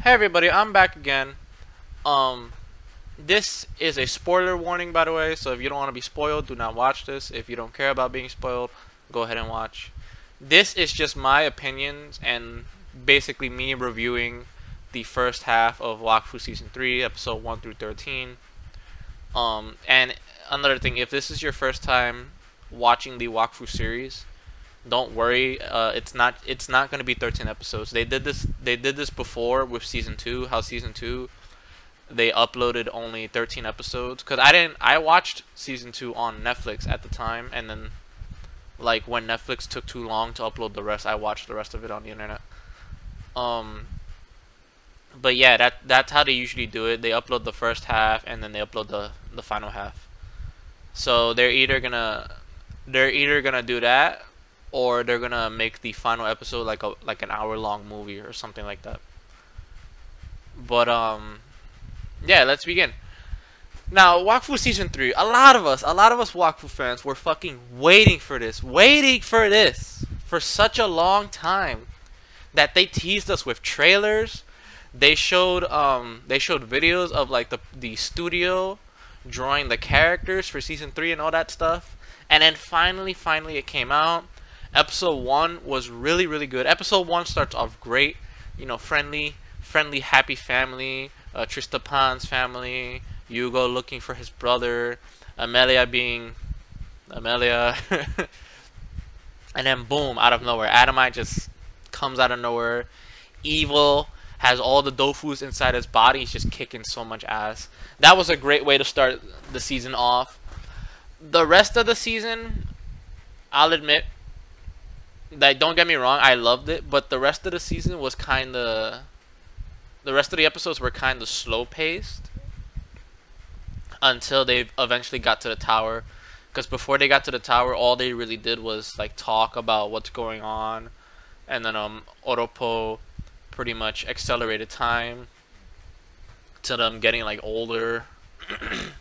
Hey everybody, I'm back again. Um, this is a spoiler warning, by the way, so if you don't want to be spoiled, do not watch this. If you don't care about being spoiled, go ahead and watch. This is just my opinions and basically me reviewing the first half of Wakfu Season 3, Episode 1 through 13. And another thing, if this is your first time watching the Wakfu series, don't worry. It's not going to be 13 episodes. They did this before with season 2. How season 2 they uploaded only 13 episodes cuz I watched season 2 on Netflix at the time, and then like when Netflix took too long to upload the rest, I watched the rest of it on the internet. Um but yeah, that's how they usually do it. They upload the first half and then they upload the final half. So they're either gonna do that, or they're gonna make the final episode like an hour-long movie or something like that. But yeah, let's begin. Now, Wakfu season 3. A lot of us Wakfu fans were fucking waiting for this for such a long time that they teased us with trailers. They showed videos of like the studio drawing the characters for season 3 and all that stuff. And then finally it came out. Episode 1 was really, really good. Episode 1 starts off great. You know, friendly, happy family. Tristapan's family. Hugo looking for his brother. Amelia being Amelia. And then boom, out of nowhere, Adamite just comes out of nowhere. Evil, has all the dofus inside his body. He's just kicking so much ass. That was a great way to start the season off. The rest of the season, I'll admit, like, don't get me wrong, I loved it, but the rest of the season was the rest of the episodes were kind of slow paced until they eventually got to the tower. Because before they got to the tower, all they really did was like talk about what's going on, and then Oropo pretty much accelerated time to them getting like older, and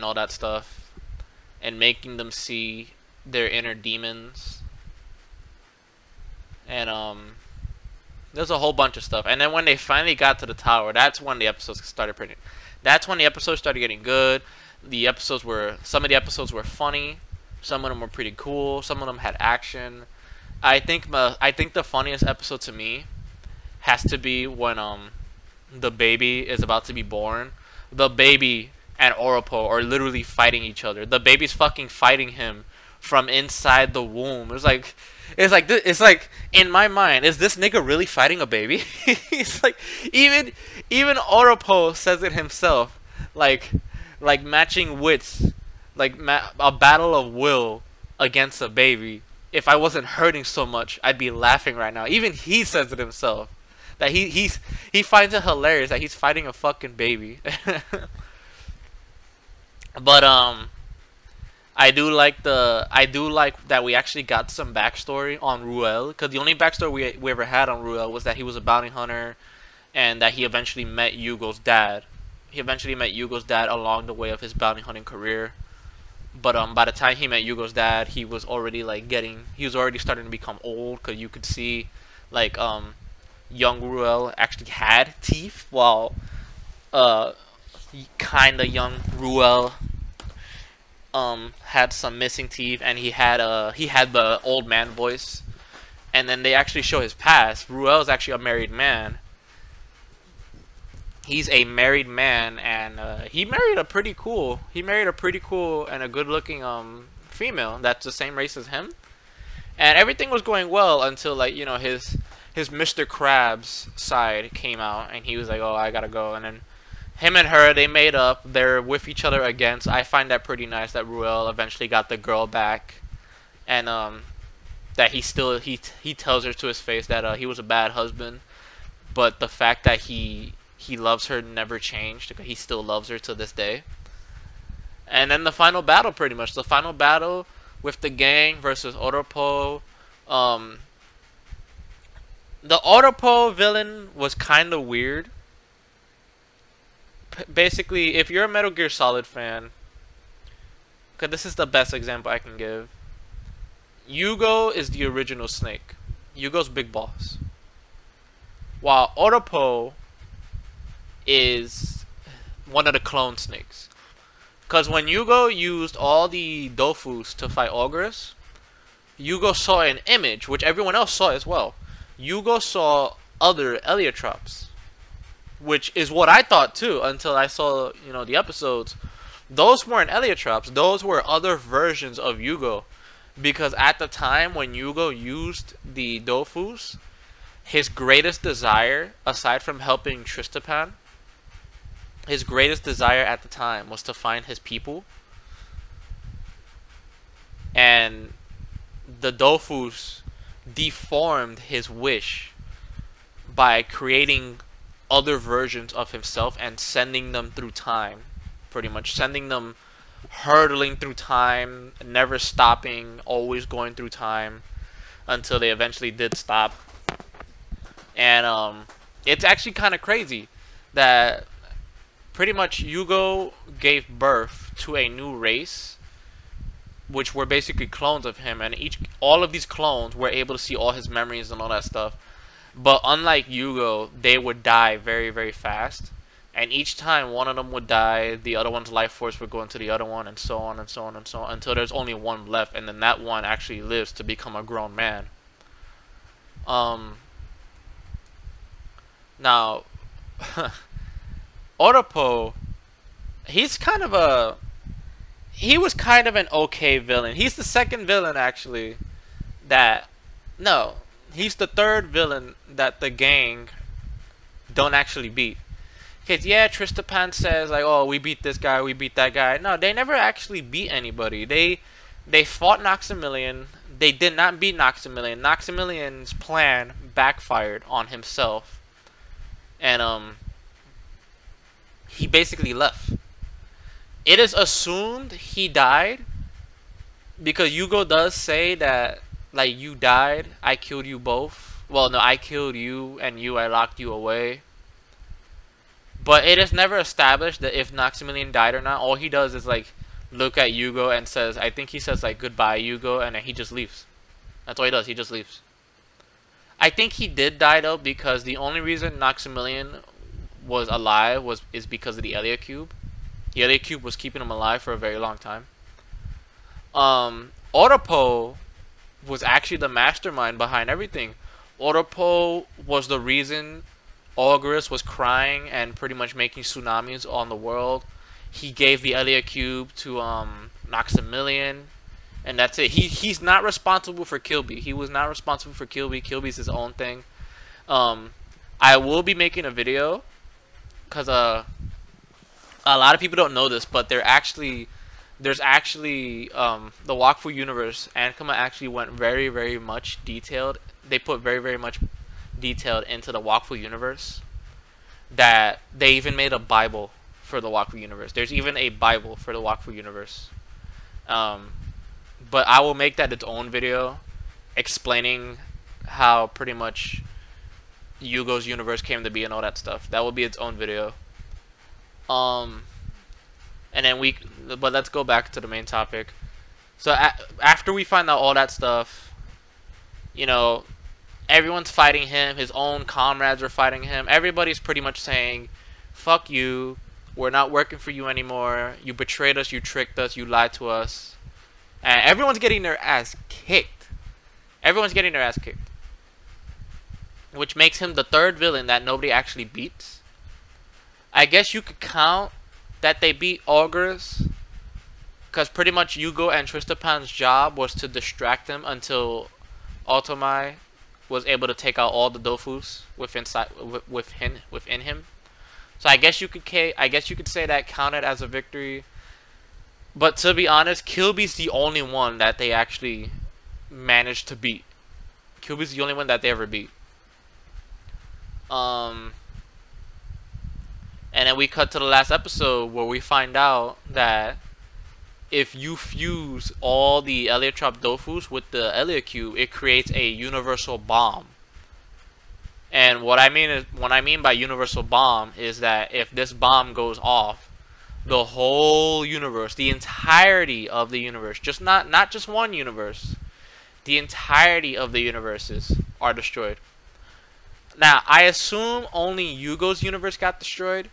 all that stuff, and making them see their inner demons, and there's a whole bunch of stuff. And then when they finally got to the tower, that's when the episodes started getting good. Some of the episodes were funny, some of them were pretty cool, some of them had action. I think the funniest episode to me has to be when the baby is about to be born. The baby and Oropo are literally fighting each other. The baby's fucking fighting him from inside the womb. It's like in my mind, is this nigga really fighting a baby? It's like even Oropo says it himself, like matching wits, like a battle of will against a baby. If I wasn't hurting so much, I'd be laughing right now. Even he says it himself, that he finds it hilarious that he's fighting a fucking baby. But I do like that we actually got some backstory on Ruel, because the only backstory we ever had on Ruel was that he was a bounty hunter, and that he eventually met Yugo's dad. He eventually met Yugo's dad along the way of his bounty hunting career. But by the time he met Yugo's dad, he was already starting to become old, because you could see like young Ruel actually had teeth, while kinda young Ruel had some missing teeth, and he had the old man voice. And then they actually show his past. Ruel is actually a married man. He's a married man, and he married a pretty cool and a good looking female that's the same race as him. And everything was going well until, like, you know, his Mr. Krabs side came out, and he was like, oh, I gotta go. And then him and her, they made up. They're with each other again. So I find that pretty nice that Ruel eventually got the girl back, and that he tells her to his face that he was a bad husband, but the fact that he loves her never changed. He still loves her to this day. And then the final battle, pretty much the final battle with the gang versus Oropo. The Oropo villain was kind of weird. Basically, if you're a Metal Gear Solid fan, because this is the best example I can give, Yugo is the original Snake. Yugo's Big Boss. while Oropo is one of the clone snakes. Because when Yugo used all the Dofus to fight Ogres, Yugo saw an image, which everyone else saw as well. Yugo saw other Eliotrops, which is what I thought too until I saw, you know, the episodes. Those weren't Eliotrops, those were other versions of Yugo. Because at the time when Yugo used the Dofus, his greatest desire, aside from helping Tristapan, his greatest desire at the time was to find his people. And the Dofus deformed his wish by creating other versions of himself and sending them through time. Pretty much sending them hurtling through time, never stopping, always going through time, until they eventually did stop. And it's actually kind of crazy that pretty much Yugo gave birth to a new race, which were basically clones of him, and all of these clones were able to see all his memories and all that stuff. But unlike Yugo, they would die very, very fast. And each time one of them would die, the other one's life force would go into the other one, and so on and so on and so on, until there's only one left, and then that one actually lives to become a grown man. Now, Oropo, he was kind of an okay villain. He's the second villain, actually, he's the third villain that the gang don't actually beat. Because, yeah, Tristapan says, like, oh, we beat this guy, we beat that guy. No, they never actually beat anybody. They fought Noxamilion. They did not beat Noxamilion. Noxamilion's plan backfired on himself. And, he basically left. It is assumed he died, because Yugo does say that, like, you died, I killed you both. Well, no, I killed you, and I locked you away. But it is never established that if Noxamilion died or not. All he does is, like, look at Yugo and says, I think he says, like, goodbye, Yugo, and then he just leaves. That's all he does, he just leaves. I think he did die, though, because the only reason Noxamilion was alive is because of the Elia Cube. The Elia Cube was keeping him alive for a very long time. Oropo was actually the mastermind behind everything. Oropo was the reason Ogres was crying and pretty much making tsunamis on the world. He gave the Elia Cube to Noxamilion, and that's it. He's not responsible for Kilby. He was not responsible for Kilby. Kilby's his own thing. I will be making a video, because a lot of people don't know this, but there's actually the Wakfu universe. Ankama actually went very, very much detailed. They put very, very much detailed into the Wakfu universe, that they even made a Bible for the Wakfu universe. There's even a Bible for the Wakfu universe. But I will make that its own video, explaining how pretty much Yugo's universe came to be and all that stuff. That will be its own video. And then but let's go back to the main topic. So after we find out all that stuff, you know, everyone's fighting him. His own comrades are fighting him. Everybody's pretty much saying, fuck you, we're not working for you anymore, you betrayed us, you tricked us, you lied to us. And everyone's getting their ass kicked. Everyone's getting their ass kicked. Which makes him the third villain that nobody actually beats. I guess you could count that they beat Ogres, because pretty much Yugo and Tristapan's job was to distract him until Ultimai was able to take out all the Dofus within him. So I guess you could say that counted as a victory. But to be honest, Kilby's the only one that they actually managed to beat. Kilby's the only one that they ever beat. And then we cut to the last episode where we find out that if you fuse all the Eliotrop Dofus with the Elia Cube, it creates a universal bomb. And what I mean by universal bomb is that if this bomb goes off, the whole universe, the entirety of the universe, not just one universe, the entirety of the universes are destroyed. Now, I assume only Yugo's universe got destroyed,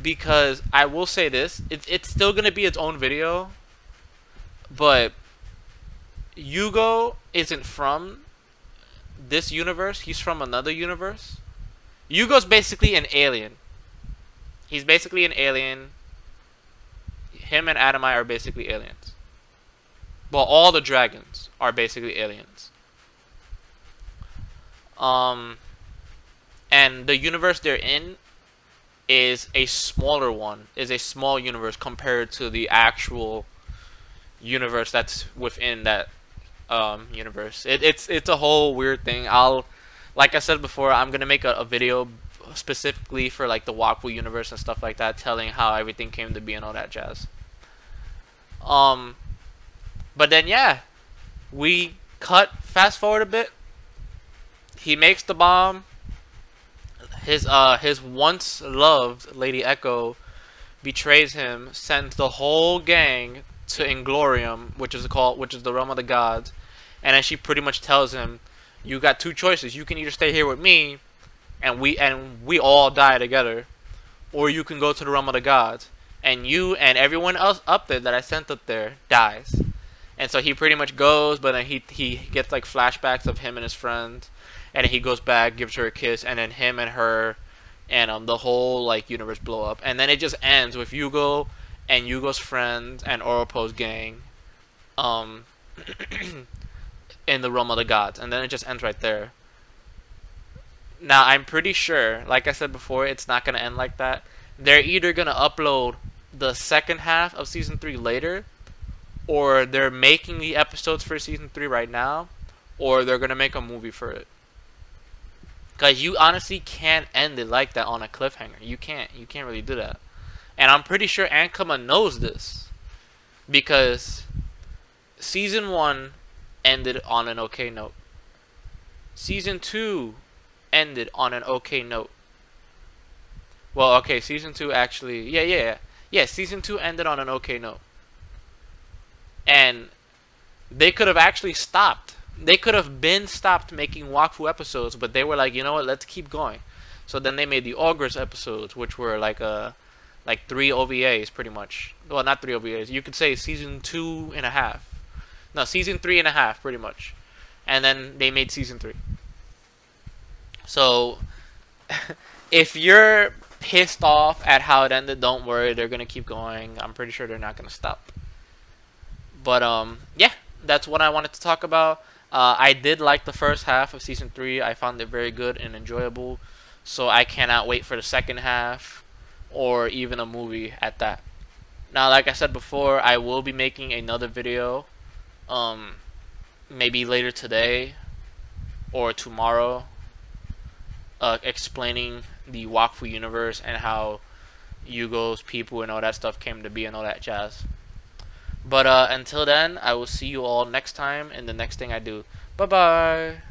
because I will say this, it's still going to be its own video, but Yugo isn't from this universe. He's from another universe. Yugo's basically an alien. He's basically an alien. Him and Adamai are basically aliens. Well, all the dragons are basically aliens. And the universe they're in is a smaller one, is a small universe compared to the actual universe that's within that universe. It's a whole weird thing. Like I said before, I'm gonna make a video specifically for like the Wakfu universe and stuff like that, telling how everything came to be and all that jazz. But then yeah, we fast forward a bit. He makes the bomb. His once loved Lady Echo betrays him, sends the whole gang to Inglorium, which is the realm of the gods, and then she pretty much tells him, "You got two choices. You can either stay here with me, and we all die together, or you can go to the realm of the gods, and you and everyone else up there that I sent up there dies." And so he pretty much goes, but then he gets like flashbacks of him and his friends, and then he goes back, gives her a kiss, and then him and her and the whole like universe blow up, and then it just ends with Yugo and Yugo's friends and Oropo's gang in the realm of the gods, and then it just ends right there. Now I'm pretty sure, like I said before, it's not gonna end like that. They're either gonna upload the second half of season 3 later, or they're making the episodes for season 3 right now, or they're gonna make a movie for it. Because you honestly can't end it like that on a cliffhanger. You can't really do that. And I'm pretty sure Ankama knows this, because season 1 ended on an okay note. Season 2 ended on an okay note. Well, okay, season 2 actually, yeah, season 2 ended on an okay note. And they could have actually stopped. They could have been stopped making Wakfu episodes, but they were like, you know what, let's keep going. So then they made the Ogres episodes, which were like 3 OVAs pretty much. Well, not 3 OVAs. You could say season 2.5. No, season 3.5 pretty much. And then they made season 3. So if you're pissed off at how it ended, don't worry, they're gonna keep going. I'm pretty sure they're not gonna stop. But yeah, that's what I wanted to talk about. I did like the first half of season 3. I found it very good and enjoyable. So I cannot wait for the second half, or even a movie at that. Now, like I said before, I will be making another video, maybe later today or tomorrow, explaining the Wakfu universe and how Yugo's people and all that stuff came to be and all that jazz. But until then, I will see you all next time in the next thing I do. Bye bye.